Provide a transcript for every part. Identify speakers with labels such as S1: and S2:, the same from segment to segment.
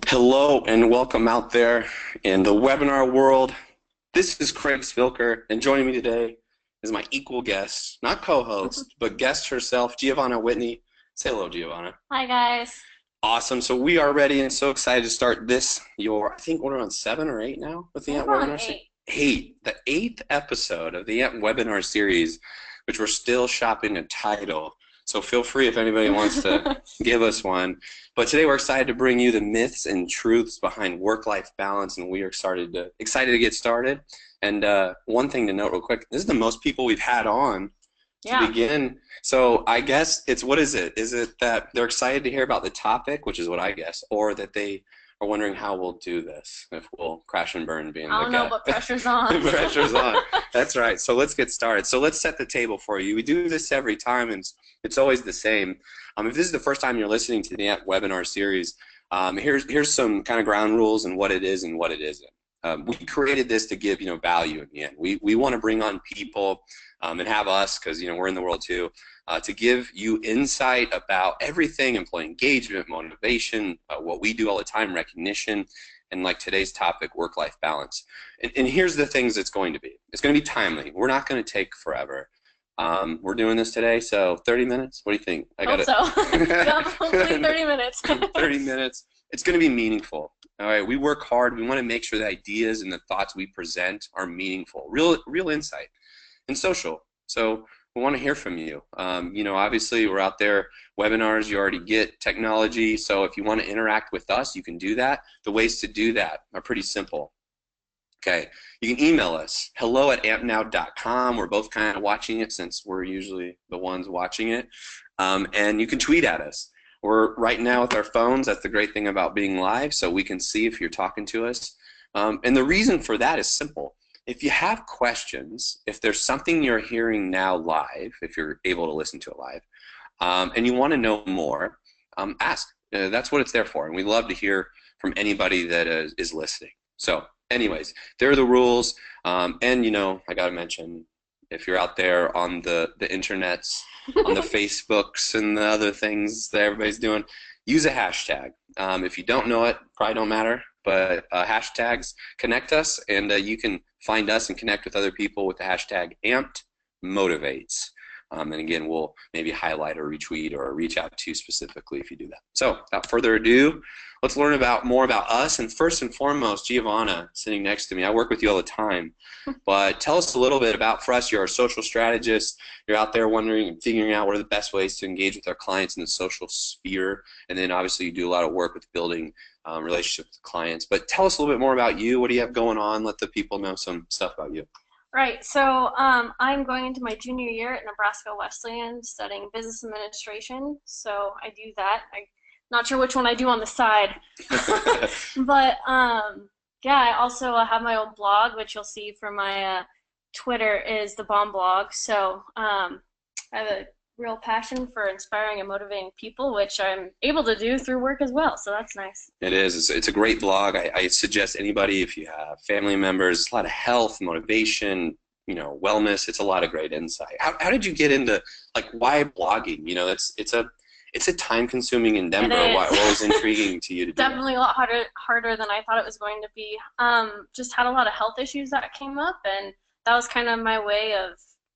S1: Hello and welcome out there in the webinar world. This is Craig Spilker, and joining me today is my equal guest, not co-host, but guest herself, Giavanna Whitney. Say hello, Giavanna.
S2: Hi guys.
S1: Awesome. So we are ready and so excited to start this. I think we're on 7 or 8 now with the
S2: We're
S1: AMP
S2: on
S1: webinar series.
S2: 8.
S1: The eighth episode of the AMP webinar series, which we're still shopping a title. So feel free if anybody wants to give us one. But today we're excited to bring you the myths and truths behind work-life balance, and we are excited to get started. And one thing to note real quick, this is the most people we've had on to
S2: Yeah.
S1: begin. So I guess what is it? Is it that they're excited to hear about the topic, which is what I guess, or that they are wondering how we'll do this, if we'll crash and burn being
S2: I
S1: the
S2: don't know,
S1: guest.
S2: but pressure's on.
S1: Pressure's on. That's right. So let's get started. So let's set the table for you. We do this every time, and it's always the same. If this is the first time you're listening to the webinar series, here's some kind of ground rules and what it is and what it isn't. We created this to give value in the end. We want to bring on people and have us, because we're in the world too, to give you insight about everything: employee engagement, motivation, what we do all the time, recognition, and like today's topic, work-life balance. And here's the things it's going to be. It's going to be timely. We're not going to take forever. We're doing this today, so 30 minutes. What do you think? I got
S2: Hope
S1: it.
S2: so. Yeah, hopefully 30 minutes.
S1: 30 minutes. It's going to be meaningful. All right, we work hard. We want to make sure the ideas and the thoughts we present are meaningful, real insight, and social. So we want to hear from you. Obviously we're out there, webinars, you already get technology. So if you want to interact with us, you can do that. The ways to do that are pretty simple. Okay, you can email us, hello@ampnow.com. We're both kind of watching it since we're usually the ones watching it. And you can tweet at us. We're right now with our phones. That's the great thing about being live, so we can see if you're talking to us. And the reason for that is simple. If you have questions, if there's something you're hearing now live, if you're able to listen to it live, and you want to know more, ask. That's what it's there for. And we love to hear from anybody that is listening. So anyways, there are the rules. And I got to mention, if you're out there on the internets, on the Facebooks and the other things that everybody's doing, use a hashtag. If you don't know it, probably don't matter, but hashtags connect us, and you can find us and connect with other people with the hashtag AMPTMotivates. And again, we'll maybe highlight or retweet or reach out to you specifically if you do that. So without further ado, let's learn more about us. And first and foremost, Giavanna, sitting next to me. I work with you all the time, but tell us a little bit about, for us, you're a social strategist. You're out there wondering and figuring out what are the best ways to engage with our clients in the social sphere. And then obviously you do a lot of work with building relationships with clients. But tell us a little bit more about you. What do you have going on? Let the people know some stuff about you.
S2: Right, so I'm going into my junior year at Nebraska Wesleyan studying business administration, so I do that. I'm not sure which one I do on the side. But yeah, I also have my own blog, which you'll see from my Twitter is the Bomb Blog. So I have a real passion for inspiring and motivating people, which I'm able to do through work as well. So that's nice.
S1: It is. It's a great blog. I suggest anybody, if you have family members, a lot of health, motivation, wellness. It's a lot of great insight. How did you get into, like, why blogging? It's a time-consuming
S2: It
S1: endeavor. What
S2: is.
S1: was intriguing to you to do that?
S2: Definitely a lot harder than I thought it was going to be. Just had a lot of health issues that came up, and that was kind of my way of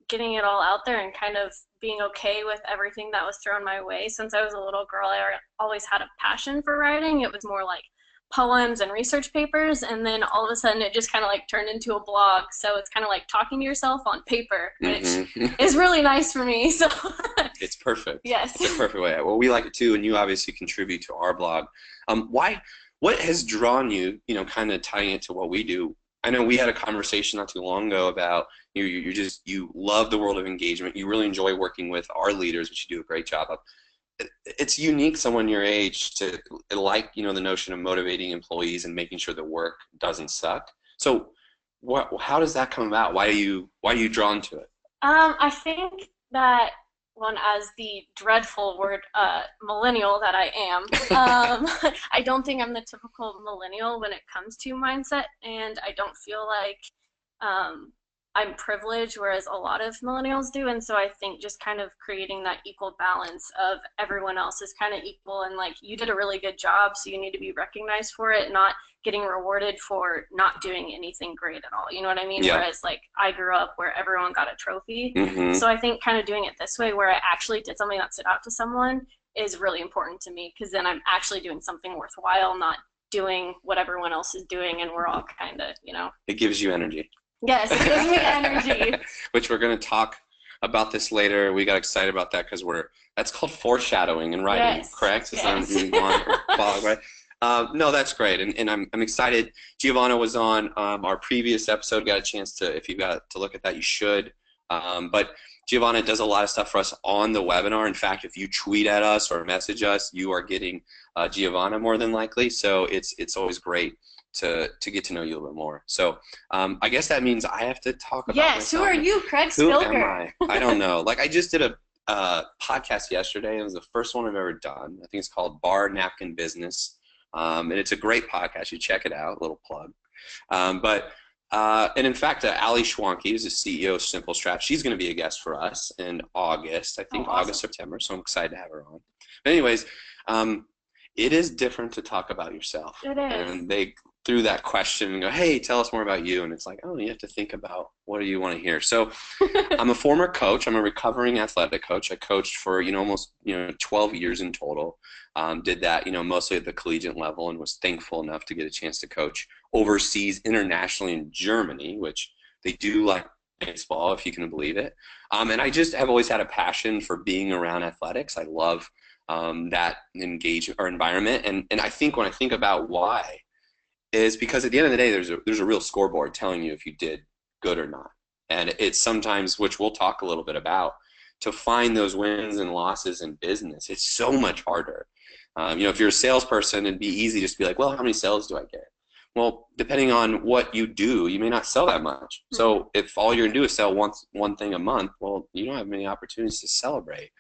S2: getting it all out there and kind of being okay with everything that was thrown my way. Since I was a little girl, I always had a passion for writing. It was more like poems and research papers, and then all of a sudden it just kind of like turned into a blog. So it's kind of like talking to yourself on paper, which is really nice for me. So
S1: It's perfect.
S2: yes.
S1: It's a perfect way. Well, we like it too, and you obviously contribute to our blog. What has drawn you, kind of tying it to what we do? I know we had a conversation not too long ago about you love the world of engagement. You really enjoy working with our leaders, which you do a great job of. It's unique, someone your age, to like, the notion of motivating employees and making sure the work doesn't suck. So how does that come about? Why are you drawn to it?
S2: I think that one, as the dreadful word millennial that I am, I don't think I'm the typical millennial when it comes to mindset, and I don't feel like um, I'm privileged, whereas a lot of millennials do. And so I think just kind of creating that equal balance of everyone else is kind of equal, and like, you did a really good job, so you need to be recognized for it, not getting rewarded for not doing anything great at all. You know what I mean?
S1: Yeah.
S2: Whereas like I grew up where everyone got a trophy.
S1: Mm-hmm.
S2: So I think kind of doing it this way, where I actually did something that stood out to someone, is really important to me, because then I'm actually doing something worthwhile, not doing what everyone else is doing and we're all kind of,
S1: It gives you energy.
S2: Yes, it gives me energy.
S1: Which we're going to talk about this later. We got excited about that because that's called foreshadowing in writing,
S2: Yes.
S1: correct?
S2: Yes.
S1: Right? No, that's great, and I'm excited. Giavanna was on our previous episode. Got a chance to, if you got to look at that, you should. But Giavanna does a lot of stuff for us on the webinar. In fact, if you tweet at us or message us, you are getting Giavanna more than likely. So it's always great to get to know you a little bit more. So I guess that means I have to talk about
S2: Yes,
S1: myself.
S2: who are you, Craig
S1: Who
S2: Spilker?
S1: am I? I don't know. Like, I just did a podcast yesterday. It was the first one I've ever done. I think it's called Bar Napkin Business. And it's a great podcast. You check it out. A little plug. And in fact, Ali Schwanke, who's the CEO of Simple Strat, she's going to be a guest for us in August. I think
S2: awesome.
S1: August, September. So I'm excited to have her on. But anyways, it is different to talk about yourself.
S2: It is.
S1: And they threw that question and go, hey, tell us more about you. And it's like, oh, you have to think about what do you want to hear. So I'm a former coach. I'm a recovering athletic coach. I coached for, almost, 12 years in total. Did that, mostly at the collegiate level, and was thankful enough to get a chance to coach overseas internationally in Germany, which they do like baseball, if you can believe it. And I just have always had a passion for being around athletics. I love that engagement or environment. And I think when I think about why, is because at the end of the day, there's a real scoreboard telling you if you did good or not. And it's sometimes, which we'll talk a little bit about, to find those wins and losses in business, it's so much harder. If you're a salesperson, it'd be easy just to be like, well, how many sales do I get? Well, depending on what you do, you may not sell that much. So if all you're going to do is sell one thing a month, well, you don't have many opportunities to celebrate.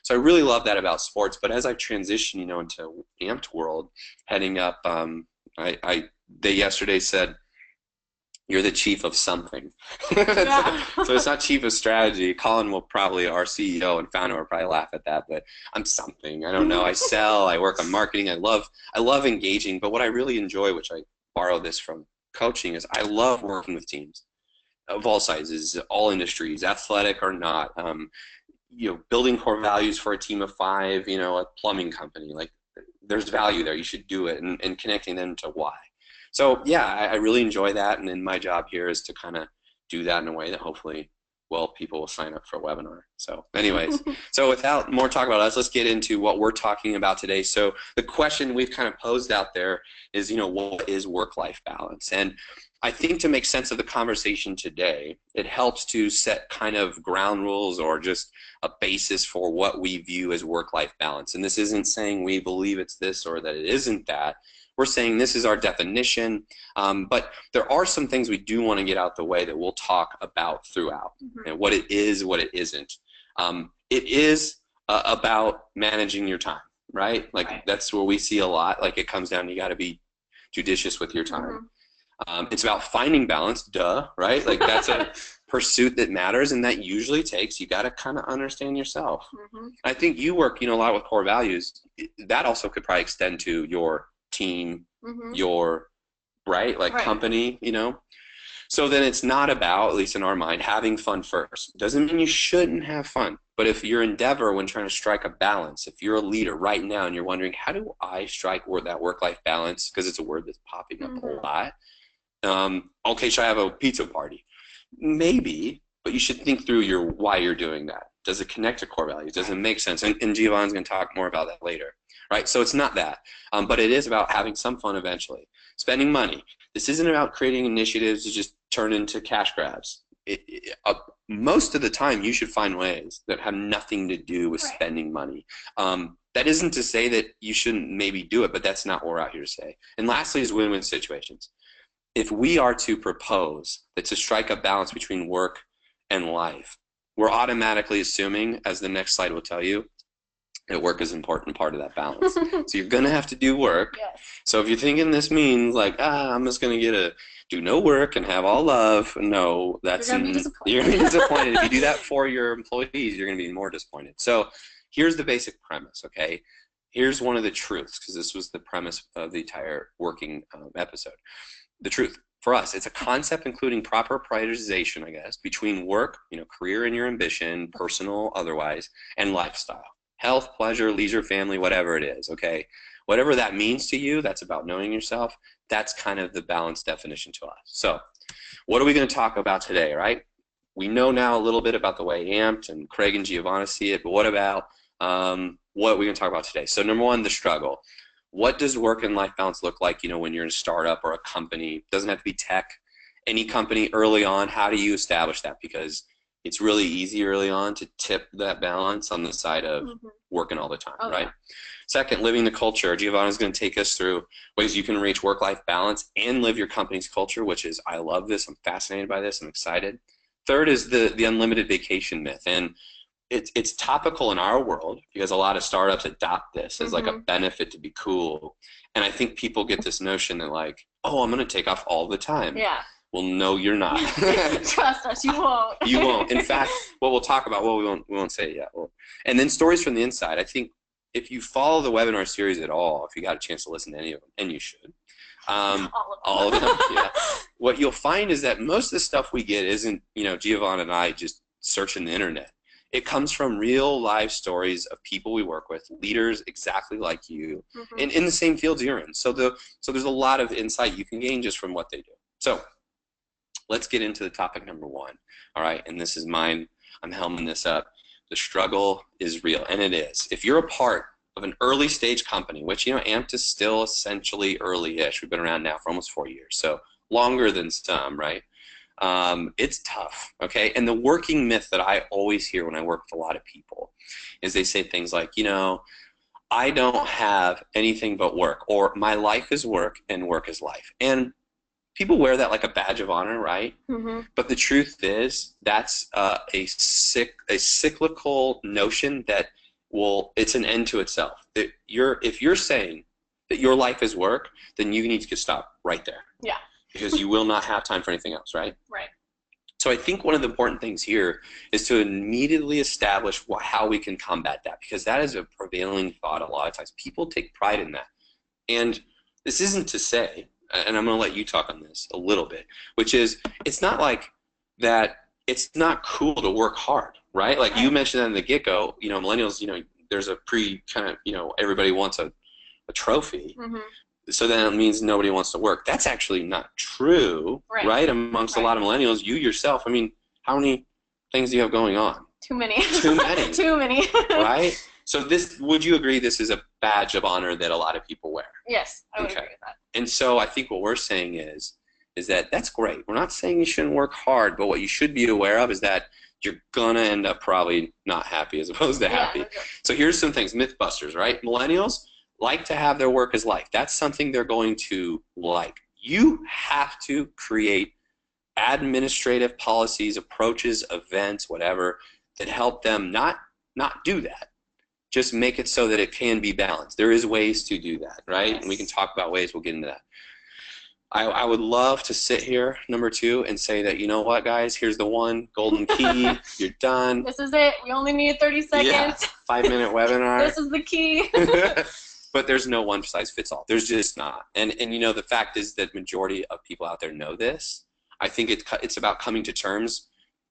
S1: So I really love that about sports. But as I transition, into AMPT world, heading up, they yesterday said, you're the chief of something. So it's not chief of strategy. Colin will probably, our CEO and founder, will probably laugh at that, but I'm something. I don't know. I sell, I work on marketing. I love engaging, but what I really enjoy, which I borrow this from coaching, is I love working with teams of all sizes, all industries, athletic or not. Building core values for a team of 5, a plumbing company. Like, there's value there. You should do it, and connecting them to why. So yeah, I really enjoy that, and then my job here is to kind of do that in a way that hopefully, people will sign up for a webinar. So anyways, so without more talk about us, let's get into what we're talking about today. So the question we've kind of posed out there is, what is work-life balance? And I think to make sense of the conversation today, it helps to set kind of ground rules or just a basis for what we view as work-life balance. And this isn't saying we believe it's this or that it isn't that. We're saying this is our definition, but there are some things we do want to get out the way that we'll talk about throughout, and what it is, what it isn't. It is about managing your time, right? Like, that's where we see a lot. Like, it comes down to, you got to be judicious with your time. It's about finding balance, right? Like, that's a pursuit that matters, and that usually takes, you got to kind of understand yourself. I think you work, a lot with core values. That also could probably extend to your team, your company, So then it's not about, at least in our mind, having fun first. Doesn't mean you shouldn't have fun, but if your endeavor when trying to strike a balance, if you're a leader right now and you're wondering, how do I strike that work-life balance, because it's a word that's popping up a lot. Okay, should I have a pizza party? Maybe, but you should think through why you're doing that. Does it connect to core values? Does it make sense? And Giovanna's going to talk more about that later. Right, so it's not that, but it is about having some fun eventually. Spending money. This isn't about creating initiatives to just turn into cash grabs. Most of the time, you should find ways that have nothing to do with spending money. That isn't to say that you shouldn't maybe do it, but that's not what we're out here to say. And lastly is win-win situations. If we are to propose that to strike a balance between work and life, we're automatically assuming, as the next slide will tell you, that work is an important part of that balance. So you're going to have to do work.
S2: Yes.
S1: So if you're thinking this means like, I'm just going to do no work and have all love, no, that's
S2: You're going to be disappointed.
S1: You're going to be disappointed. If you do that for your employees, you're going to be more disappointed. So here's the basic premise, okay? Here's one of the truths, because this was the premise of the entire working episode. The truth for us, it's a concept including proper prioritization, I guess, between work, career and your ambition, personal, otherwise, and lifestyle. Health, pleasure, leisure, family, whatever it is, okay? Whatever that means to you, that's about knowing yourself. That's kind of the balanced definition to us. So what are we going to talk about today, right? We know now a little bit about the way AMPT and Craig and Giavanna see it, but what about what are we going to talk about today? So number one, the struggle. What does work and life balance look like, when you're in a startup or a company? It doesn't have to be tech. Any company early on, how do you establish that? Because it's really easy early on to tip that balance on the side of working all the time, right? Yeah. Second, living the culture. Giavanna is going to take us through ways you can reach work-life balance and live your company's culture, which is, I love this. I'm fascinated by this. I'm excited. Third is the unlimited vacation myth. And it's topical in our world because a lot of startups adopt this as like a benefit to be cool. And I think people get this notion that like, oh, I'm going to take off all the time.
S2: Yeah.
S1: Well, no, you're not.
S2: Trust us, you won't.
S1: You won't. In fact, what we'll talk about, we won't say it yet. And then stories from the inside. I think if you follow the webinar series at all, if you got a chance to listen to any of them, and you should, all of them, yeah. What you'll find is that most of the stuff we get isn't, Giavanna and I just searching the internet. It comes from real live stories of people we work with, leaders exactly like you, in the same fields you're in. So there's a lot of insight you can gain just from what they do. So let's get into the topic number one. All right, and this is mine. I'm helming this up. The struggle is real, and it is. If you're a part of an early stage company, which, AMPT is still essentially early-ish. We've been around now for almost 4 years, so longer than some, right? It's tough, okay? And the working myth that I always hear when I work with a lot of people is they say things like, I don't have anything but work, or my life is work and work is life. And people wear that like a badge of honor, right? But the truth is that's a cyclical notion that it's an end to itself. That if you're saying that your life is work, then you need to stop right there.
S2: Yeah.
S1: Because you will not have time for anything else, right?
S2: Right.
S1: So I think one of the important things here is to immediately establish how we can combat that, because that is a prevailing thought a lot of times. People take pride in that. And this isn't to say, and I'm going to let you talk on this a little bit, which is it's not like that it's not cool to work hard, right? Like you mentioned that in the get-go, millennials, there's a everybody wants a trophy. So then it means nobody wants to work. That's actually not true, right? Amongst a lot of millennials, you yourself, how many things do you have going on?
S2: Too many.
S1: Too many.
S2: Too many.
S1: Right? So would you agree this is a badge of honor that a lot of people wear?
S2: Yes, I would agree with that.
S1: And so I think what we're saying is that that's great. We're not saying you shouldn't work hard, but what you should be aware of is that you're going to end up probably not happy as opposed to happy. Okay. So here's some things, Mythbusters, right? Millennials like to have their work as life. That's something they're going to like. You have to create administrative policies, approaches, events, whatever, that help them not do that. Just make it so that it can be balanced. There is ways to do that, right? Yes. And we can talk about ways. We'll get into that. I would love to sit here, number two, and say that, you know what, guys, here's the one golden key. You're done.
S2: This is it. You only need 30 seconds.
S1: Yeah, 5-minute webinar.
S2: This is the key.
S1: But there's no one size fits all. There's just not. And the fact is that majority of people out there know this. I think it's about coming to terms,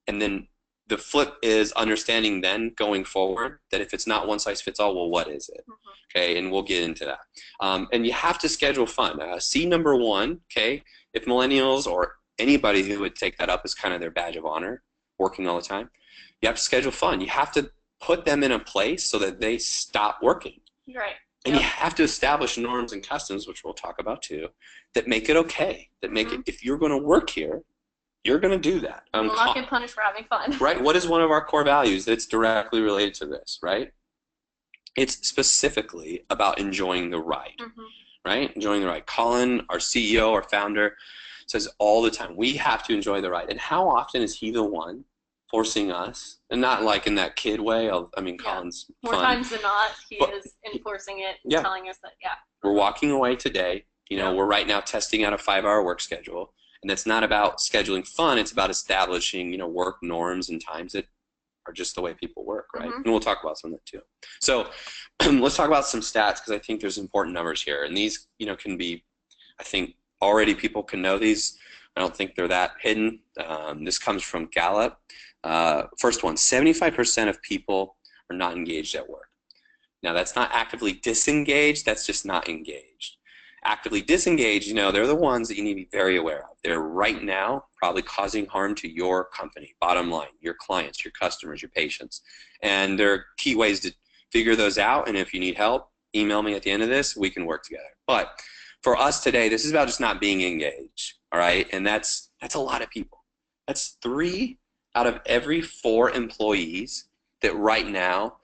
S1: and then the flip is understanding then going forward that if it's not one size fits all, well, what is it? Okay, and we'll get into that. And you have to schedule fun. See number one, okay, if millennials or anybody who would take that up as kind of their badge of honor, working all the time, you have to schedule fun. You have to put them in a place so that they stop working.
S2: Right.
S1: And you have to establish norms and customs, which we'll talk about too, that make it okay, that make it, if you're going to work here, you're going to do that.
S2: We'll not get punished for having fun.
S1: Right? What is one of our core values that's directly related to this, right? It's specifically about enjoying the ride, right? Enjoying the ride. Colin, our CEO, our founder, says all the time, we have to enjoy the ride. And how often is he the one forcing us, and not like in that kid way. I mean,
S2: Yeah.
S1: Colin's
S2: More
S1: fun.
S2: times than not, he
S1: But-
S2: is enforcing it and
S1: Yeah.
S2: telling us that, yeah.
S1: We're walking away today. You know,
S2: Yeah.
S1: we're right now testing out a 5-hour work schedule. And it's not about scheduling fun. It's about establishing, you know, work norms and times that are just the way people work, right?
S2: Mhm.
S1: And we'll talk about some of that too. So let's talk about some stats, because I think there's important numbers here. And these, you know, can be, I think already people can know these. I don't think they're that hidden. This comes from Gallup. First one, 75% of people are not engaged at work. Now, that's not actively disengaged, that's just not engaged. Actively disengaged, you know, they're the ones that you need to be very aware of. They're right now probably causing harm to your company, bottom line, your clients, your customers, your patients. And there are key ways to figure those out, and if you need help, email me at the end of this, we can work together. But for us today, this is about just not being engaged, all right? And that's a lot of people. That's 3 out of every 4 employees that right now,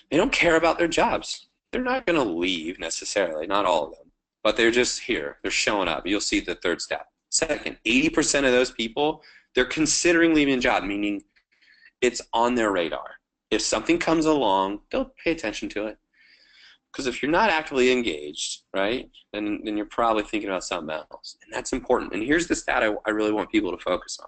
S1: they don't care about their jobs. They're not going to leave necessarily, not all of them. But they're just here. They're showing up. You'll see the third step. Second, 80% of those people, they're considering leaving a job, meaning it's on their radar. If something comes along, they'll pay attention to it. Because if you're not actively engaged, right, then you're probably thinking about something else. And that's important. And here's the stat I really want people to focus on.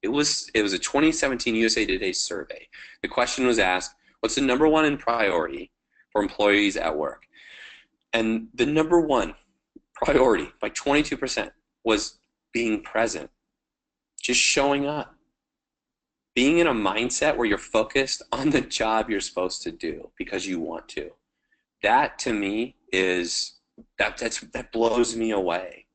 S1: It was a 2017 USA Today survey. The question was asked, what's the number one in priority for employees at work? And the number one priority by 22% was being present, just showing up, being in a mindset where you're focused on the job you're supposed to do because you want to. That to me is, that blows me away.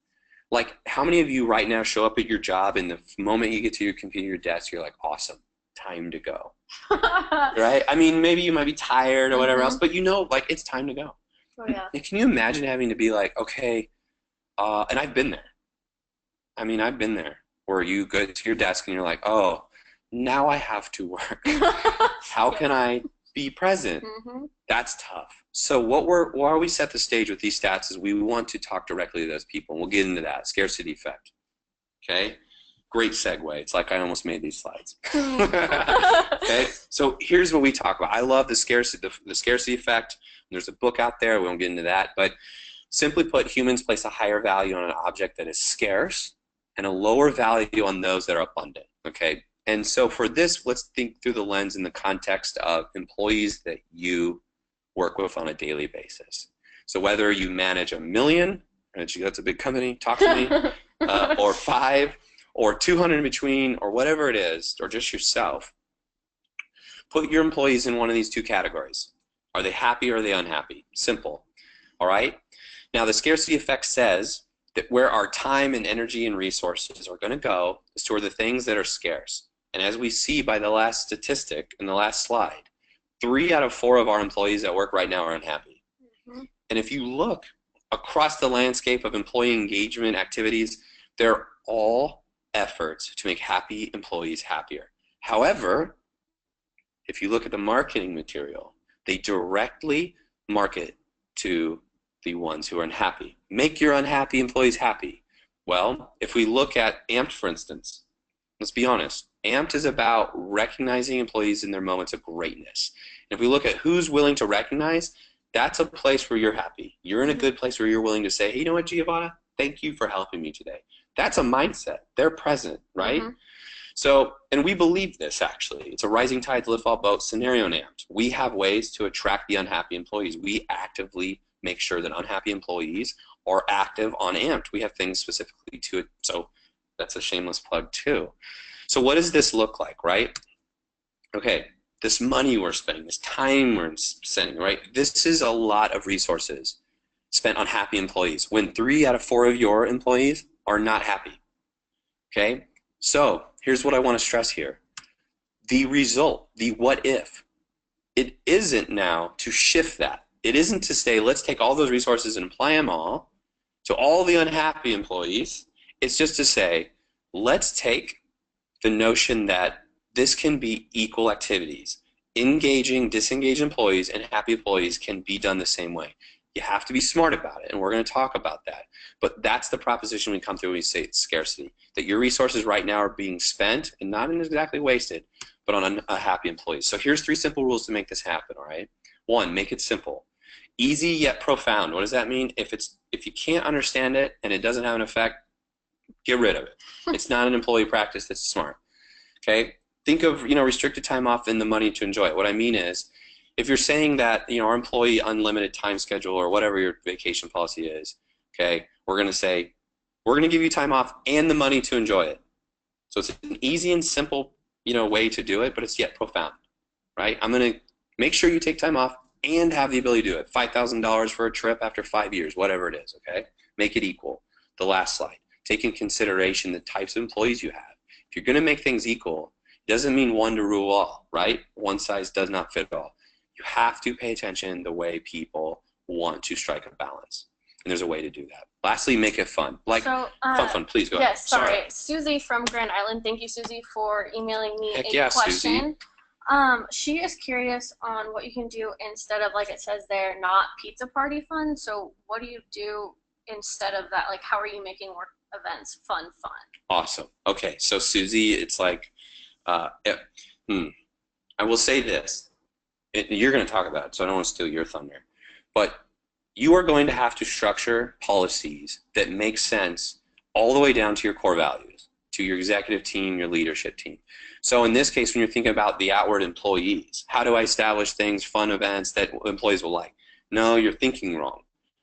S1: Like, how many of you right now show up at your job and the moment you get to your computer, your desk, you're like, awesome, time to go, right? I mean, maybe you might be tired or whatever else, but you know, like, it's time to go.
S2: Oh, yeah.
S1: And can you imagine having to be like, okay, and I've been there. I mean, I've been there where you go to your desk and you're like, oh, now I have to work. How can I be present?
S2: Mhm.
S1: That's tough. So why we set the stage with these stats is we want to talk directly to those people, and we'll get into that. Scarcity effect. Okay? Great segue. It's like I almost made these slides. Okay? So here's what we talk about. I love the scarcity effect. There's a book out there. We won't get into that. But simply put, humans place a higher value on an object that is scarce and a lower value on those that are abundant. Okay? And so for this, let's think through the lens in the context of employees that you work with on a daily basis. So whether you manage 1 million, that's a big company, talk to me, or 5, or 200 in between, or whatever it is, or just yourself, put your employees in one of these 2 categories. Are they happy or are they unhappy? Simple. All right? Now, the scarcity effect says that where our time and energy and resources are going to go is toward the things that are scarce. And as we see by the last statistic in the last slide, 3 out of 4 of our employees at work right now are unhappy. Mm-hmm. And if you look across the landscape of employee engagement activities, they're all efforts to make happy employees happier. However, if you look at the marketing material, they directly market to the ones who are unhappy. Make your unhappy employees happy. Well, if we look at AMPT, for instance, let's be honest, AMPT is about recognizing employees in their moments of greatness. And if we look at who's willing to recognize, that's a place where you're happy. You're in a good place where you're willing to say, hey, you know what, Giavanna? Thank you for helping me today. That's a mindset. They're present, right? Mm-hmm. So, and we believe this actually. It's a rising tide to lift all boats scenario in AMPT. We have ways to attract the unhappy employees. We actively make sure that unhappy employees are active on AMPT. We have things specifically to it. So that's a shameless plug too. So what does this look like, right? Okay, this money we're spending, this time we're spending, right? This is a lot of resources spent on happy employees when 3 out of 4 of your employees are not happy, okay? So here's what I want to stress here. The result, the what if, it isn't now to shift that. It isn't to say, let's take all those resources and apply them all to all the unhappy employees. It's just to say, let's take the notion that this can be equal activities. Engaging, disengaged employees and happy employees can be done the same way. You have to be smart about it, and we're going to talk about that. But that's the proposition we come through when we say scarcity, that your resources right now are being spent and not exactly wasted, but on a happy employee. So here's 3 simple rules to make this happen, all right? 1, make it simple. Easy yet profound. What does that mean? If you can't understand it and it doesn't have an effect, get rid of it. It's not an employee practice that's smart. Okay? Think of, restricted time off and the money to enjoy it. What I mean is, if you're saying that, our employee unlimited time schedule or whatever your vacation policy is, okay, we're going to say, we're going to give you time off and the money to enjoy it. So it's an easy and simple, way to do it, but it's yet profound, right? I'm going to make sure you take time off and have the ability to do it. $5,000 for a trip after 5 years, whatever it is, okay? Make it equal. The last slide. Take in consideration the types of employees you have. If you're going to make things equal, it doesn't mean one to rule all, right? One size does not fit all. You have to pay attention the way people want to strike a balance. And there's a way to do that. Lastly, make it fun. Fun. Please go ahead.
S2: Yes, sorry. Susie from Grand Island. Thank you, Susie, for emailing me a question.
S1: Susie.
S2: She is curious on what you can do instead of, like it says there, not pizza party fun. So what do you do instead of that? Like, how are you making work events fun?
S1: Awesome. Okay, so Susie, it's like, I will say this. You're going to talk about it, so I don't want to steal your thunder. But you are going to have to structure policies that make sense all the way down to your core values, to your executive team, your leadership team. So in this case, when you're thinking about the outward employees, how do I establish things, fun events that employees will like? No, you're thinking wrong.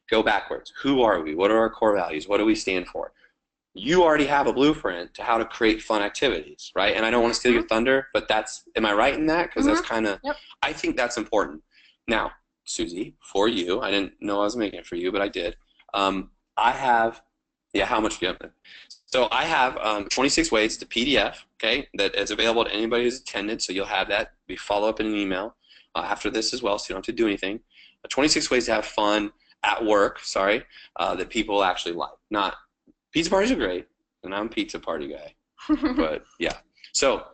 S1: Go backwards. Who are we? What are our core values? What do we stand for? You already have a blueprint to how to create fun activities, right? And I don't want to steal your thunder, but am I right in that? Because that's kind of, I think that's important. Now, Susie, for you, I didn't know I was making it for you, but I did. I have, how much do you have? So I have 26 ways to PDF, okay, that is available to anybody who's attended, so you'll have that. We follow up in an email after this as well, so you don't have to do anything. 26 ways to have fun at work, that people actually like. Not, pizza parties are great, and I'm a pizza party guy, but yeah. So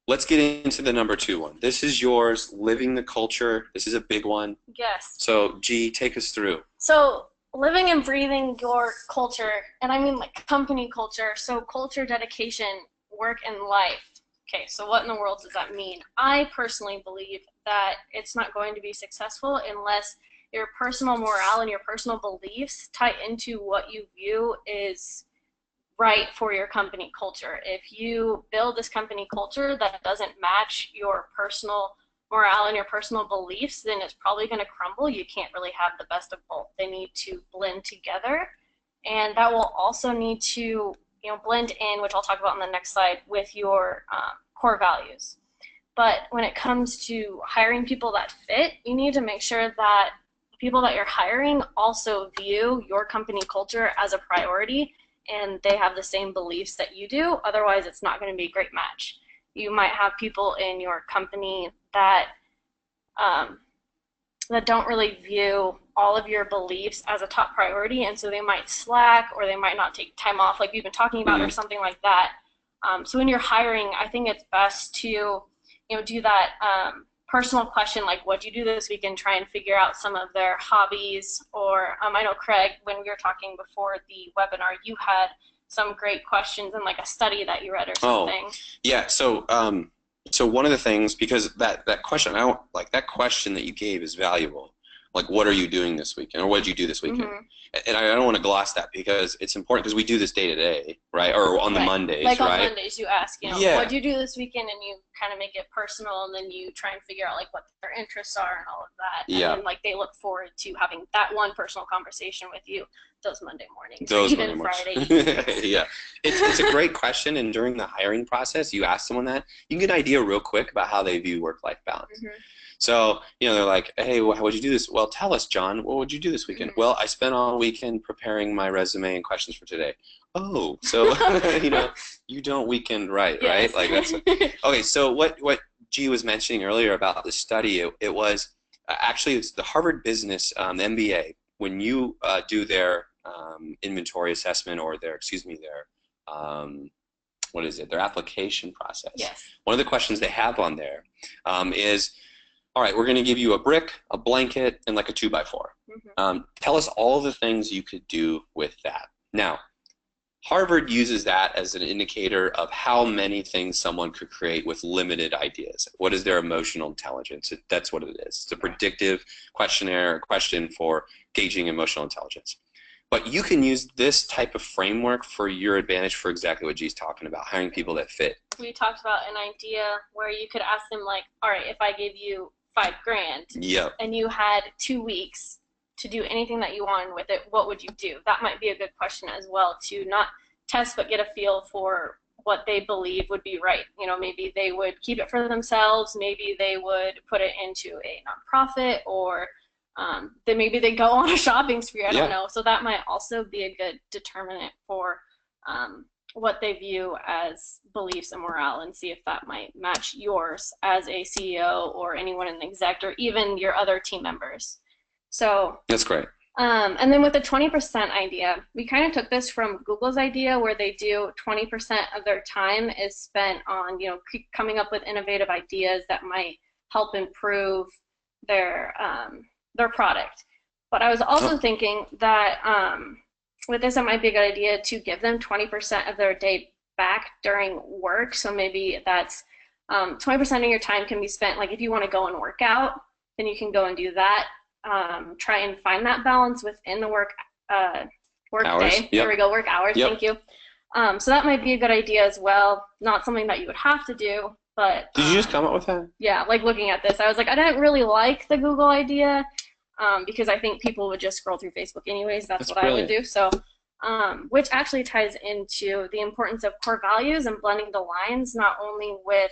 S1: let's get into the number 2 one. This is yours, living the culture. This is a big one.
S2: Yes.
S1: So G, take us through.
S2: So living and breathing your culture, and I mean like company culture, so culture, dedication, work, and life. Okay, so what in the world does that mean? I personally believe that it's not going to be successful unless your personal morale and your personal beliefs tie into what you view is right for your company culture. If you build this company culture that doesn't match your personal morale and your personal beliefs, then it's probably going to crumble. You can't really have the best of both. They need to blend together, and that will also need to blend in, which I'll talk about on the next slide, with your core values. But when it comes to hiring people that fit, you need to make sure that people that you're hiring also view your company culture as a priority and they have the same beliefs that you do. Otherwise, it's not going to be a great match. You might have people in your company that that don't really view all of your beliefs as a top priority, and so they might slack or they might not take time off like we've been talking about or something like that. So when you're hiring, I think it's best to do that personal question, like what do you do this weekend, try and figure out some of their hobbies. Or I know, Craig, when we were talking before the webinar, you had some great questions and like a study that you read or something.
S1: Oh, yeah. So one of the things, because that question, that question that you gave is valuable. Like, what are you doing this weekend, or what did you do this weekend? And I don't want to gloss that because it's important, because we do this day to day, right? Or on the Mondays,
S2: like
S1: right?
S2: on Mondays, you ask, what do you do this weekend, and you kind of make it personal, and then you try and figure out like what their interests are and all of that. And then like they look forward to having that one personal conversation with you those Monday mornings,
S1: those
S2: or even
S1: Monday
S2: Friday.
S1: Yeah, it's a great question, and during the hiring process, you ask someone that, you can get an idea real quick about how they view work-life balance. So, they're like, hey, what'd you do this? Well, tell us, John, what would you do this weekend? Well, I spent all weekend preparing my resume and questions for today. Oh, so, you don't weekend right? Like that's okay, so what G was mentioning earlier about the study, it was, actually it's the Harvard Business, the MBA, when you do their inventory assessment, or their application process.
S2: Yes.
S1: One of the questions they have on there is, all right, we're going to give you a brick, a blanket, and like a 2x4. Tell us all the things you could do with that. Now, Harvard uses that as an indicator of how many things someone could create with limited ideas. What is their emotional intelligence? That's what it is. It's a predictive questionnaire, a question for gauging emotional intelligence. But you can use this type of framework for your advantage for exactly what G's talking about, hiring people that fit.
S2: We talked about an idea where you could ask them, like, all right, if I gave you $5 grand and you had 2 weeks to do anything that you wanted with it, what would you do? That might be a good question as well, to not test but get a feel for what they believe would be right. You know, maybe they would keep it for themselves, maybe they would put it into a nonprofit, or then maybe they go on a shopping spree. I don't know. So that might also be a good determinant for what they view as beliefs and morale, and see if that might match yours as a CEO or anyone in the exec, or even your other team members. So
S1: that's great.
S2: And then with the 20% idea, we kind of took this from Google's idea, where they do 20% of their time is spent on, you know, coming up with innovative ideas that might help improve their product. But I was also thinking that with this, it might be a good idea to give them 20% of their day back during work. So maybe that's 20% of your time can be spent, like if you want to go and work out, then you can go and do that. Try and find that balance within the work day. There we go, work hours. Thank you. So that might be a good idea as well. Not something that you would have to do, but
S1: did you just come up with that?
S2: Yeah, like looking at this, I was like, I didn't really like the Google idea because I think people would just scroll through Facebook anyways. That's what brilliant. I would do. So, which actually ties into the importance of core values and blending the lines, not only with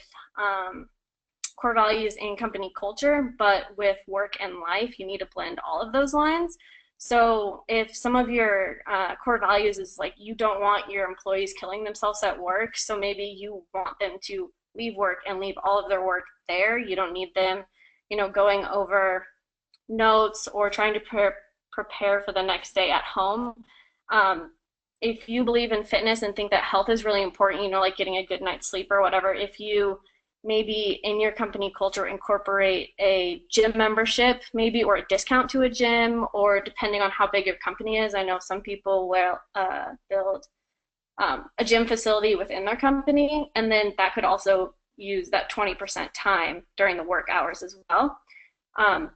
S2: core values in company culture, but with work and life. You need to blend all of those lines. So if some of your core values is like, you don't want your employees killing themselves at work, so maybe you want them to leave work and leave all of their work there. You don't need them, you know, going over notes or trying to prepare for the next day at home. If you believe in fitness and think that health is really important, you know, like getting a good night's sleep or whatever, if you maybe in your company culture incorporate a gym membership, maybe, or a discount to a gym, or depending on how big your company is. I know some people will build a gym facility within their company, and then that could also use that 20% time during the work hours as well.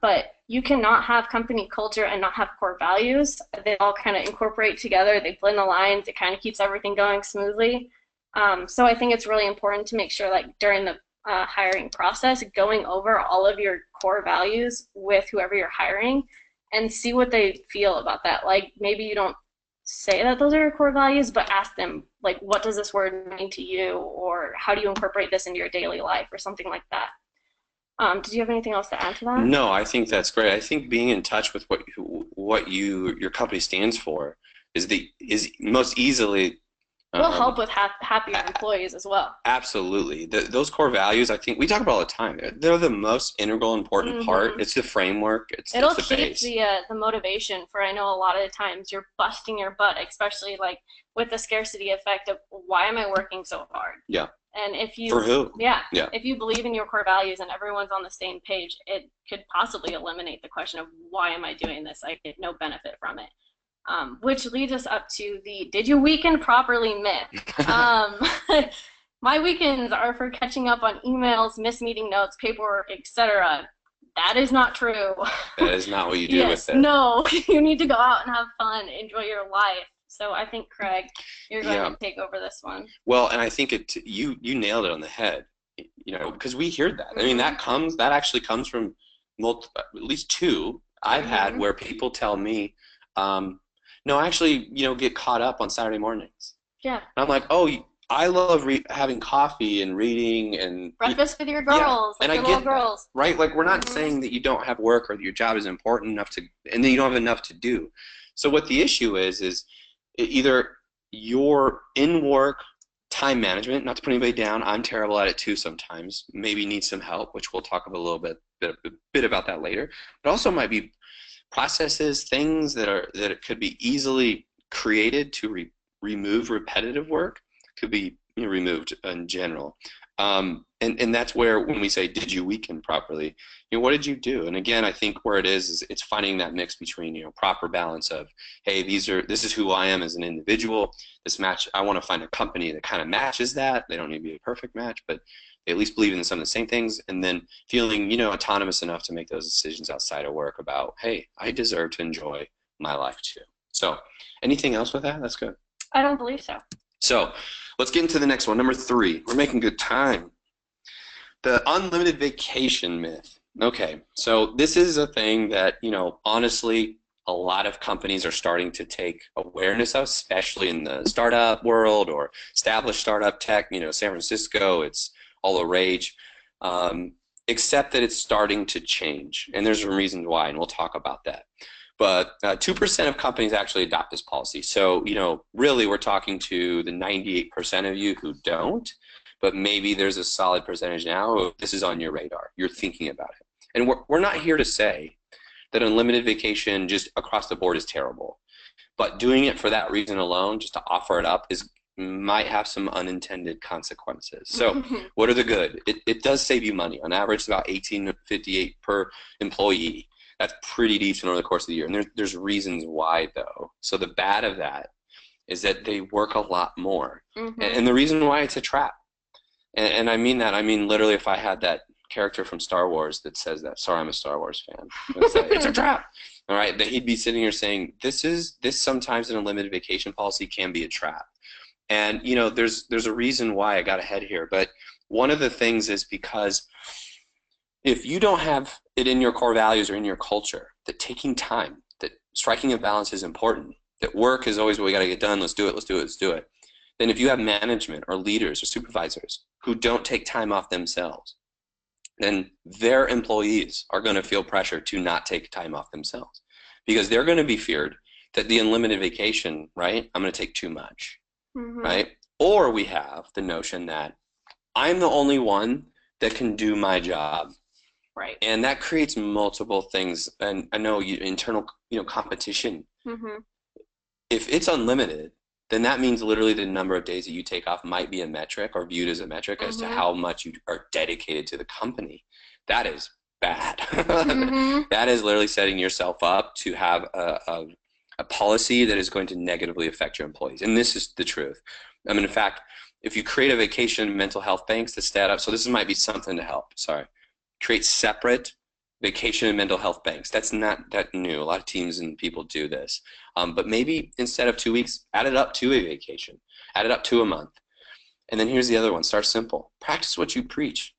S2: But you cannot have company culture and not have core values. They all kind of incorporate together. They blend the lines. It kind of keeps everything going smoothly. So I think it's really important to make sure, like during the hiring process, going over all of your core values with whoever you're hiring and see what they feel about that. Like maybe you don't say that those are your core values, but ask them, like, what does this word mean to you, or how do you incorporate this into your daily life, or something like that. Did you have anything else to add to that?
S1: No, I think that's great. I think being in touch with what your company stands for is most easily
S2: will help with happier employees as well.
S1: Absolutely. Those core values, I think we talk about all the time. They're the most integral, important part. It's the framework. It'll the
S2: keep
S1: base.
S2: the motivation for, I know a lot of the times you're busting your butt, especially like with the scarcity effect of why am I working so hard?
S1: Yeah.
S2: And if you,
S1: for who?
S2: Yeah. If you believe in your core values and everyone's on the same page, it could possibly eliminate the question of why am I doing this? I get no benefit from it. Which leads us up to the did you weekend properly myth. My weekends are for catching up on emails, missed meeting notes, paperwork, etc. That is not true.
S1: That is not what you do with it.
S2: No, you need to go out and have fun, enjoy your life. So I think, Craig, you're going to take over this one.
S1: Well, and I think you nailed it on the head. You know, because we hear that. I mean, that actually comes from at least two I've had where people tell me, no, actually, you know, get caught up on Saturday mornings.
S2: Yeah.
S1: And I'm like, oh, I love having coffee and reading and
S2: breakfast with your girls,
S1: like and I get girls. That, right? Like, we're not saying that you don't have work or that your job is important enough and then you don't have enough to do. So what the issue is either your in-work time management, not to put anybody down, I'm terrible at it too sometimes, maybe need some help, which we'll talk about a little bit about that later, but also might be processes, things that could be easily created to remove repetitive work, could be removed in general. And And that's where when we say, did you weekend properly, what did you do? And again, I think where it is it's finding that mix between, proper balance of, hey, this is who I am as an individual. This match, I want to find a company that kind of matches that. They don't need to be a perfect match, but they at least believe in some of the same things. And then feeling, autonomous enough to make those decisions outside of work about, hey, I deserve to enjoy my life too. So anything else with that? That's good.
S2: I don't believe so.
S1: So let's get into the next one. Number 3. We're making good time. The unlimited vacation myth. Okay, so this is a thing that, honestly, a lot of companies are starting to take awareness of, especially in the startup world or established startup tech. San Francisco, it's all the rage, except that it's starting to change. And there's some reasons why, and we'll talk about that. But 2% of companies actually adopt this policy. So, really we're talking to the 98% of you who don't. But maybe there's a solid percentage now. This is on your radar. You're thinking about it. And we're not here to say that unlimited vacation just across the board is terrible. But doing it for that reason alone, just to offer it up, might have some unintended consequences. So what are the good? It does save you money. On average, it's about $18.58 per employee. That's pretty decent over the course of the year. And there's reasons why, though. So the bad of that is that they work a lot more. And the reason why, it's a trap. And I mean that. I mean, literally, if I had that character from Star Wars that says that, sorry, I'm a Star Wars fan. It's a trap. All right, that he'd be sitting here saying, this sometimes an unlimited vacation policy can be a trap. And, there's a reason why I got ahead here. But one of the things is because if you don't have it in your core values or in your culture, that taking time, that striking a balance is important, that work is always what we got to get done, let's do it. Then if you have management or leaders or supervisors who don't take time off themselves, then their employees are going to feel pressure to not take time off themselves because they're going to be feared that the unlimited vacation, right, I'm going to take too much, right? Or we have the notion that I'm the only one that can do my job.
S2: Right.
S1: And that creates multiple things. And I know internal, competition. If it's unlimited, then that means literally the number of days that you take off might be a metric or viewed as a metric as to how much you are dedicated to the company. That is bad. That is literally setting yourself up to have a policy that is going to negatively affect your employees. And this is the truth. I mean, in fact, if you create a vacation mental health banks to stat up, so this might be something to help, create separate vacation and mental health banks. That's not that new. A lot of teams and people do this. But maybe instead of 2 weeks, add it up to a vacation. Add it up to a month. And then here's the other one. Start simple. Practice what you preach.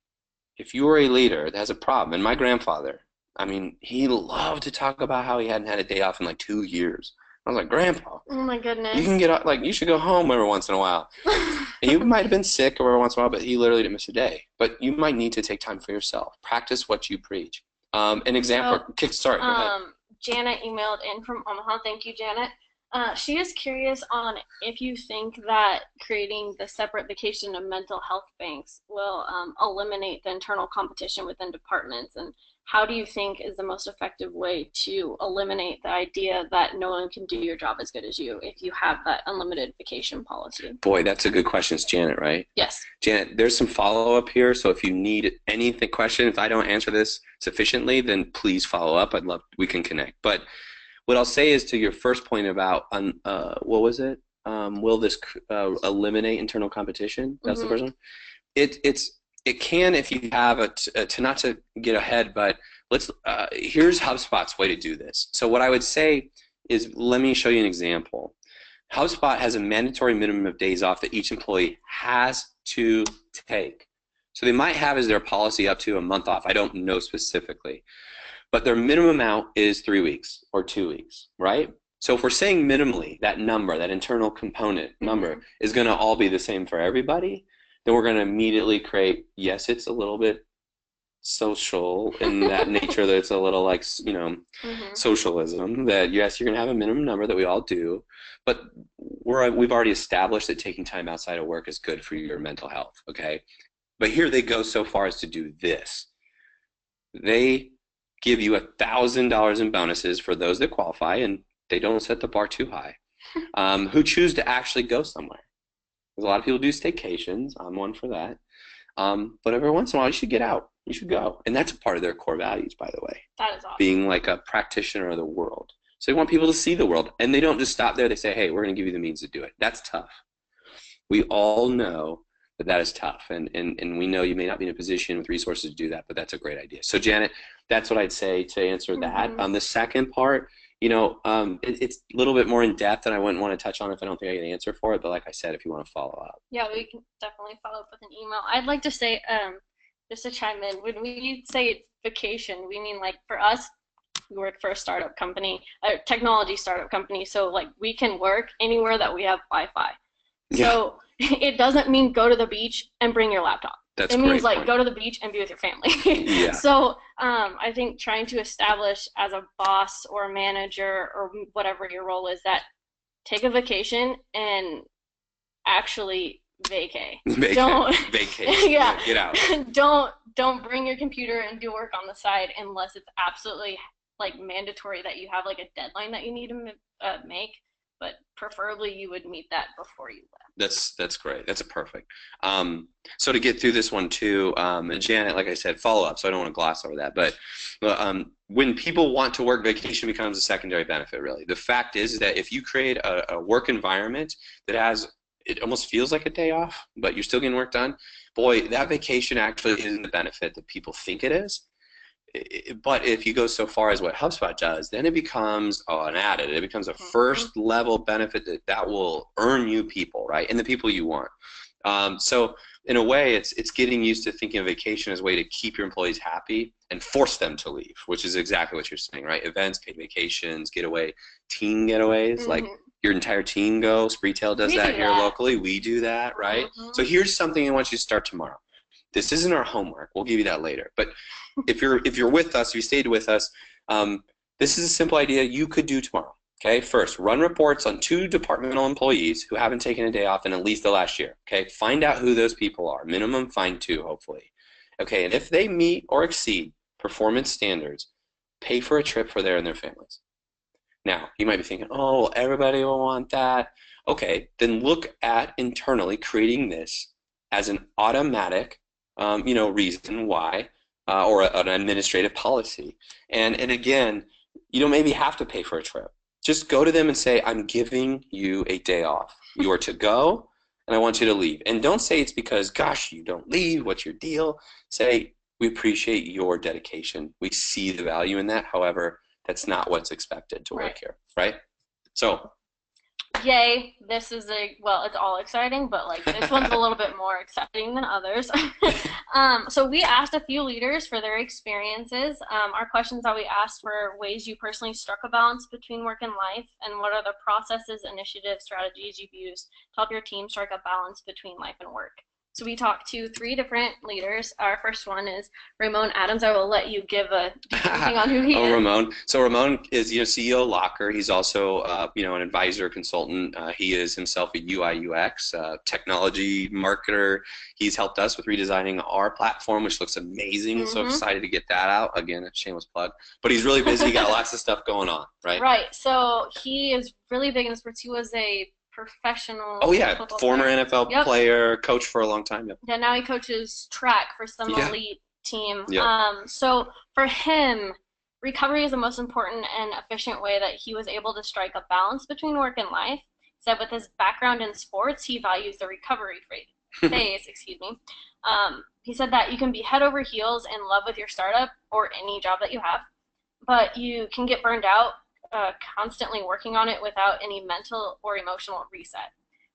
S1: If you are a leader that has a problem, and my grandfather, I mean, he loved to talk about how he hadn't had a day off in like 2 years. I was like, Grandpa,
S2: oh my goodness,
S1: you can get up, you should go home every once in a while. And you might have been sick every once in a while, but he literally didn't miss a day. But you might need to take time for yourself. Practice what you preach. An example, kickstart. Go ahead.
S2: Janet emailed in from Omaha. Thank you, Janet. She is curious on if you think that creating the separate vacation and mental health banks will eliminate the internal competition within departments, and how do you think is the most effective way to eliminate the idea that no one can do your job as good as you if you have that unlimited vacation policy? Boy,
S1: that's a good question. It's Janet, right?
S2: Yes.
S1: Janet, there's some follow-up here, so if you need anything question, if I don't answer this sufficiently, then please follow up. We can connect. But what I'll say is to your first point about, what was it? Will this eliminate internal competition? That's the first one. It can if you have not to get ahead, but here's HubSpot's way to do this. So what I would say is, let me show you an example. HubSpot has a mandatory minimum of days off that each employee has to take. So they might have as their policy up to a month off. I don't know specifically. But their minimum amount is 3 weeks or 2 weeks, right? So if we're saying minimally, that number, that internal component number, is going to all be the same for everybody, then we're going to immediately create, yes, it's a little bit social in that nature that it's a little like, socialism, that yes, you're going to have a minimum number that we all do, but we've already established that taking time outside of work is good for your mental health, okay? But here they go so far as to do this. They give you $1,000 in bonuses for those that qualify, and they don't set the bar too high, who choose to actually go somewhere. A lot of people do staycations. I'm one for that. But every once in a while, you should get out. You should go. And that's a part of their core values, by the way,
S2: That is awesome.
S1: being like a practitioner of the world. So they want people to see the world. And they don't just stop there. They say, hey, we're going to give you the means to do it. That's tough. We all know that that is tough. And we know you may not be in a position with resources to do that, but that's a great idea. So, Janet, that's what I'd say to answer that. The second part, it's a little bit more in depth, and I wouldn't want to touch on it if I don't think I get an answer for it. But like I said, if you want to follow up.
S2: Yeah, we can definitely follow up with an email. I'd like to say, just to chime in, when we say vacation, we mean like for us, we work for a startup company, a technology startup company. So like we can work anywhere that we have Wi-Fi.
S1: Yeah.
S2: So it doesn't mean go to the beach and bring your laptop.
S1: That's
S2: it means
S1: great
S2: like
S1: point.
S2: go to the beach and be with your family.
S1: Yeah.
S2: So I think trying to establish as a boss or a manager or whatever your role is that take a vacation and actually vacay. Don't
S1: vacate.
S2: Yeah.
S1: Get out.
S2: Don't bring your computer and do work on the side unless it's absolutely like mandatory that you have like a deadline that you need to make. But preferably you would meet that before you left.
S1: That's great. That's a perfect. So to get through this one too, and Janet, like I said, follow up. So I don't want to gloss over that. But when people want to work, vacation becomes a secondary benefit. Really, the fact is that if you create a work environment that has, it almost feels like a day off, but you're still getting work done. Boy, that vacation actually isn't the benefit that people think it is. But if you go so far as what HubSpot does, then it becomes an added. It becomes a first level benefit that will earn you people, right? And the people you want. So in a way, it's getting used to thinking of vacation as a way to keep your employees happy and force them to leave, which is exactly what you're saying, right? Events, paid vacations, getaway, team getaways, like your entire team go. Spreetail does that here locally. We do that, right? So here's something I want you to start tomorrow. This isn't our homework. We'll give you that later. But if you're with us, if you stayed with us, this is a simple idea you could do tomorrow. Okay, first, run reports on 2 departmental employees who haven't taken a day off in at least the last year. Okay, find out who those people are. Minimum, find 2, hopefully. Okay, and if they meet or exceed performance standards, pay for a trip for them and their families. Now, you might be thinking, oh, well, everybody will want that. Okay, then look at internally creating this as an automatic reason why, or an administrative policy. And again, you don't maybe have to pay for a trip. Just go to them and say, I'm giving you a day off. You are to go, and I want you to leave. And don't say it's because, gosh, you don't leave. What's your deal? Say, we appreciate your dedication. We see the value in that. However, that's not what's expected to work here, right? So.
S2: Yay, this is it's all exciting, but like this one's a little bit more exciting than others. So we asked a few leaders for their experiences. Our questions that we asked were ways you personally struck a balance between work and life, and what are the processes, initiatives, strategies you've used to help your team strike a balance between life and work. So we talked to 3 different leaders. Our first one is Ramon Adams. I will let you give a briefing on who he is.
S1: Ramon. So Ramon is CEO of Locker. He's also an advisor, consultant. He is himself a UI UX technology marketer. He's helped us with redesigning our platform, which looks amazing. So excited to get that out. Again, a shameless plug. But he's really busy. He got lots of stuff going on, right?
S2: Right. So he is really big in sports. He was a professional
S1: former player. NFL player, coach for a long time.
S2: Yeah, now he coaches track for some elite team.
S1: Yep.
S2: So for him, recovery is the most important and efficient way that he was able to strike a balance between work and life. He said with his background in sports, he values the recovery phase. He said that you can be head over heels in love with your startup or any job that you have, but you can get burned out constantly working on it without any mental or emotional reset.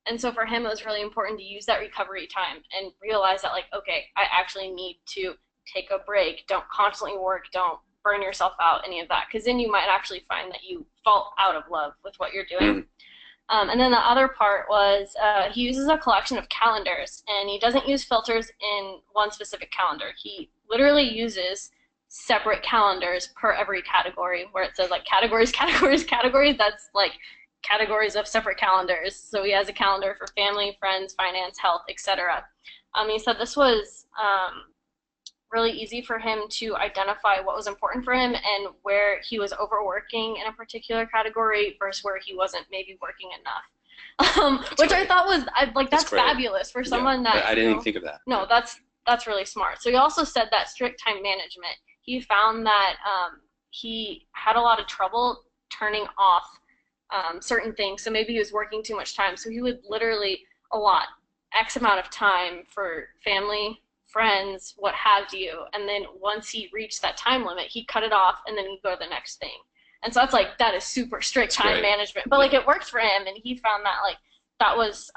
S2: And so for him, it was really important to use that recovery time and realize that, like, okay, I actually need to take a break. Don't constantly work. Don't burn yourself out, any of that, because then you might actually find that you fall out of love with what you're doing. And then the other part was he uses a collection of calendars, and he doesn't use filters in one specific calendar. He literally uses separate calendars per every category, where it says like categories, that's like categories of separate calendars. So he has a calendar for family, friends, finance, health, etc. He said this was really easy for him to identify what was important for him and where he was overworking in a particular category versus where he wasn't maybe working enough. Which great. I thought was that's fabulous for someone that
S1: I didn't even think of that.
S2: No, that's that's really smart. So he also said that strict time management, he found that he had a lot of trouble turning off certain things. So maybe he was working too much time. So he would literally allot X amount of time for family, friends, what have you. And then once he reached that time limit, he'd cut it off and then he'd go to the next thing. And so that's like, that is super strict time management. But like it worked for him, and he found that like that was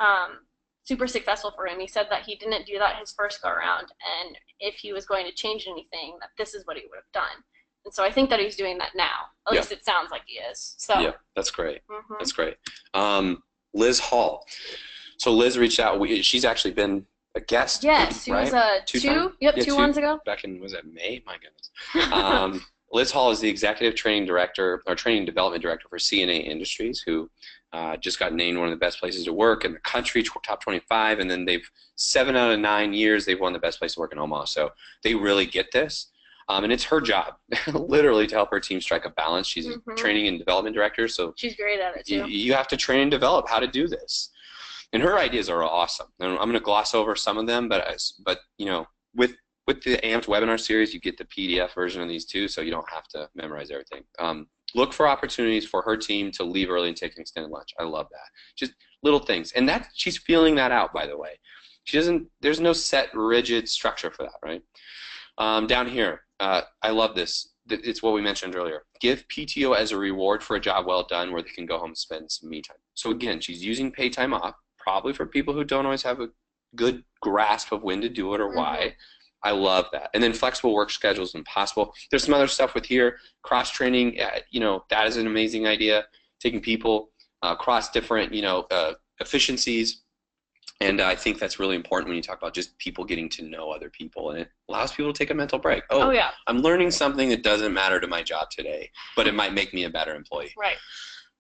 S2: super successful for him. He said that he didn't do that his first go around, and if he was going to change anything, that this is what he would have done. And so I think that he's doing that now. At least it sounds like he is. So
S1: yeah, that's great. That's great. Liz Hall. So Liz reached out. She's actually been a guest.
S2: Yes, she was two months ago.
S1: Back in, was that May? My goodness. Liz Hall is the executive training director or training development director for CNA Industries, who just got named one of the best places to work in the country, top 25, and then they've 7 out of 9 years they've won the best place to work in Omaha. So they really get this, and it's her job, literally, to help her team strike a balance. She's a training and development director, so
S2: she's great at it too.
S1: You have to train and develop how to do this, and her ideas are awesome. And I'm going to gloss over some of them, but you know, with the AMPT webinar series, you get the PDF version of these too, so you don't have to memorize everything. Look for opportunities for her team to leave early and take an extended lunch. I love that. Just little things. And that she's feeling that out, by the way. She doesn't, there's no set, rigid structure for that, right? Down here, I love this. It's what we mentioned earlier. Give PTO as a reward for a job well done where they can go home and spend some me time. So again, she's using paid time off, probably for people who don't always have a good grasp of when to do it or why. I love that. And then flexible work schedules when possible. There's some other stuff with here. Cross-training, you know, that is an amazing idea. Taking people across different, you know, efficiencies. And I think that's really important when you talk about just people getting to know other people. And it allows people to take a mental break. Oh yeah. I'm learning something that doesn't matter to my job today, but it might make me a better employee.
S2: Right.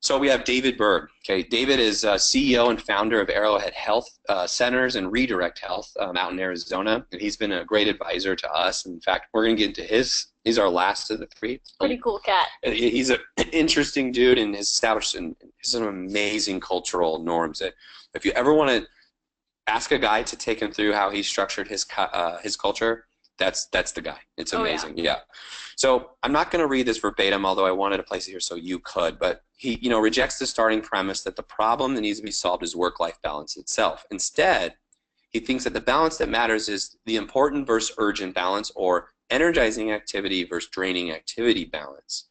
S1: So we have David Berg. Okay, David is CEO and founder of Arrowhead Health Centers and Redirect Health out in Arizona, and he's been a great advisor to us. In fact, we're going to get into his. He's our last of the three.
S2: Pretty cool cat.
S1: He's an interesting dude, and has established some amazing cultural norms. That if you ever want to ask a guy to take him through how he structured his culture, that's the guy. It's amazing. Yeah. So I'm not going to read this verbatim, although I wanted to place it here so you could. But he, you know, rejects the starting premise that the problem that needs to be solved is work-life balance itself. Instead, he thinks that the balance that matters is the important versus urgent balance, or energizing activity versus draining activity balance.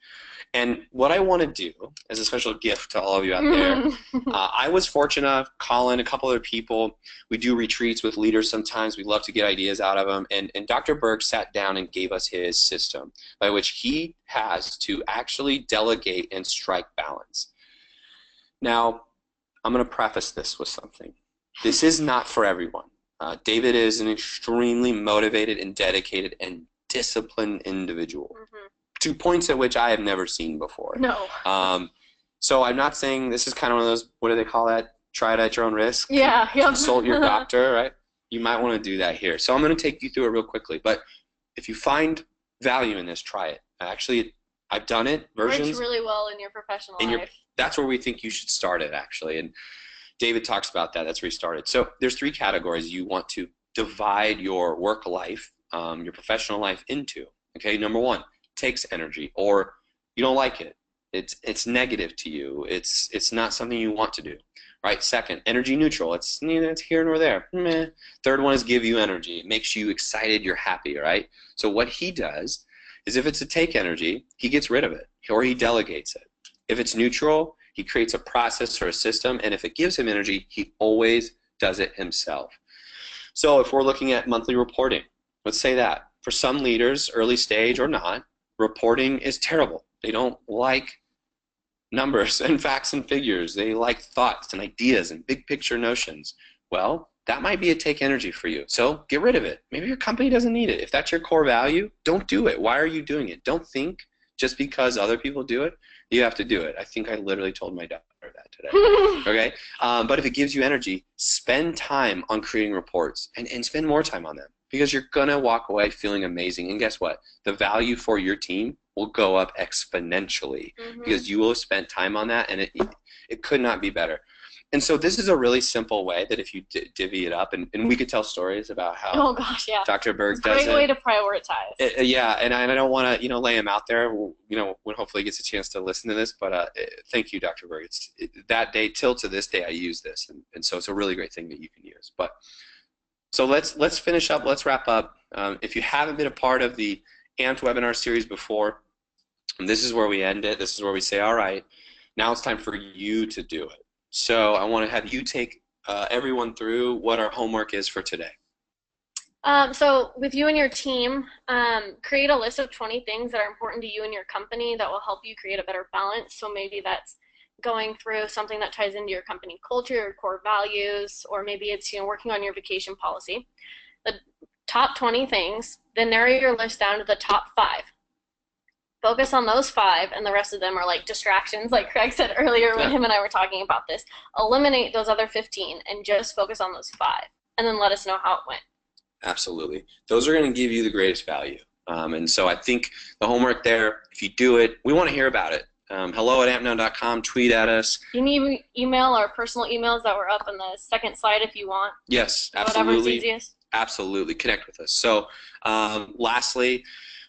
S1: And what I want to do, as a special gift to all of you out there, I was fortunate enough, Colin, a couple other people, we do retreats with leaders sometimes. We love to get ideas out of them. And Dr. Berg sat down and gave us his system by which he has to actually delegate and strike balance. Now, I'm going to preface this with something. This is not for everyone. David is an extremely motivated and dedicated and disciplined individual. To points at which I have never seen before.
S2: No.
S1: So I'm not saying this is kind of one of those, what do they call that? Try it at your own risk.
S2: Yeah.
S1: Consult your doctor, right? You might want to do that here. So I'm going to take you through it real quickly. But if you find value in this, try it. Actually, I've done it. Versions.
S2: Works really well in your professional life.
S1: That's where we think you should start it, actually. And David talks about that. That's where he started. So there's 3 categories you want to divide your work life, your professional life into. Okay, number 1. Takes energy, or you don't like it. It's negative to you. It's not something you want to do. Right? Second, energy neutral. It's here nor there. Meh. Third one is give you energy. It makes you excited. You're happy. Right? So what he does is, if it's a take energy, he gets rid of it, or he delegates it. If it's neutral, he creates a process or a system, and if it gives him energy, he always does it himself. So if we're looking at monthly reporting, let's say that for some leaders, early stage or not, reporting is terrible. They don't like numbers and facts and figures. They like thoughts and ideas and big picture notions. Well, that might be a take energy for you. So get rid of it. Maybe your company doesn't need it. If that's your core value, don't do it. Why are you doing it? Don't think just because other people do it, you have to do it. I think I literally told my daughter that today. Okay? But if it gives you energy, spend time on creating reports and spend more time on them, because you're going to walk away feeling amazing. And guess what? The value for your team will go up exponentially because you will have spent time on that, and it could not be better. And so this is a really simple way that if you divvy it up, and we could tell stories about how
S2: Oh gosh, yeah.
S1: Dr. Berg
S2: It's a
S1: does
S2: great way to prioritize.
S1: yeah, and I don't want to, lay him out there, when hopefully he gets a chance to listen to this, but thank you, Dr. Berg. That day till to this day I use this, and so it's a really great thing that you can use. But so let's finish up, let's wrap up. If you haven't been a part of the AMPT webinar series before, this is where we end it. This is where we say, all right, now it's time for you to do it. So I want to have you take everyone through what our homework is for today.
S2: So with you and your team, create a list of 20 things that are important to you and your company that will help you create a better balance. So maybe that's going through something that ties into your company culture or core values, or maybe it's working on your vacation policy. The top 20 things, then narrow your list down to the top 5. Focus on those 5, and the rest of them are like distractions, like Craig said earlier when him and I were talking about this. Eliminate those other 15 and just focus on those 5, and then let us know how it went.
S1: Absolutely. Those are going to give you the greatest value. And so I think the homework there, if you do it, we want to hear about it. hello@ampnow.com, tweet at us.
S2: You can email our personal emails that were up on the second slide if you want.
S1: Yes, absolutely.
S2: Whatever's easiest.
S1: Absolutely. Connect with us. So lastly,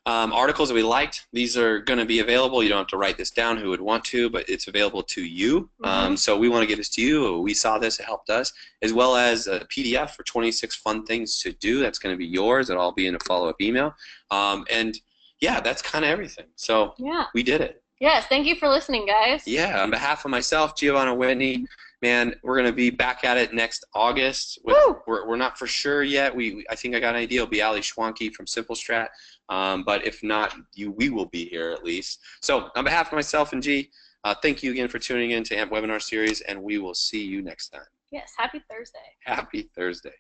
S1: articles that we liked, these are going to be available. You don't have to write this down, who would want to, but it's available to you. So we want to give this to you. We saw this, it helped us, as well as a PDF for 26 fun things to do. That's going to be yours. It'll all be in a follow-up email. And yeah, that's kind of everything. So
S2: yeah,
S1: we did it.
S2: Yes, thank you for listening, guys.
S1: Yeah, on behalf of myself, Giavanna, Whitney, man, we're going to be back at it next August. We're not for sure yet. I think I got an idea. It'll be Ali Schwanke from Simple Strat. But if not, we will be here at least. So on behalf of myself and G, thank you again for tuning in to AMP Webinar Series, and we will see you next time.
S2: Yes, happy Thursday.
S1: Happy Thursday.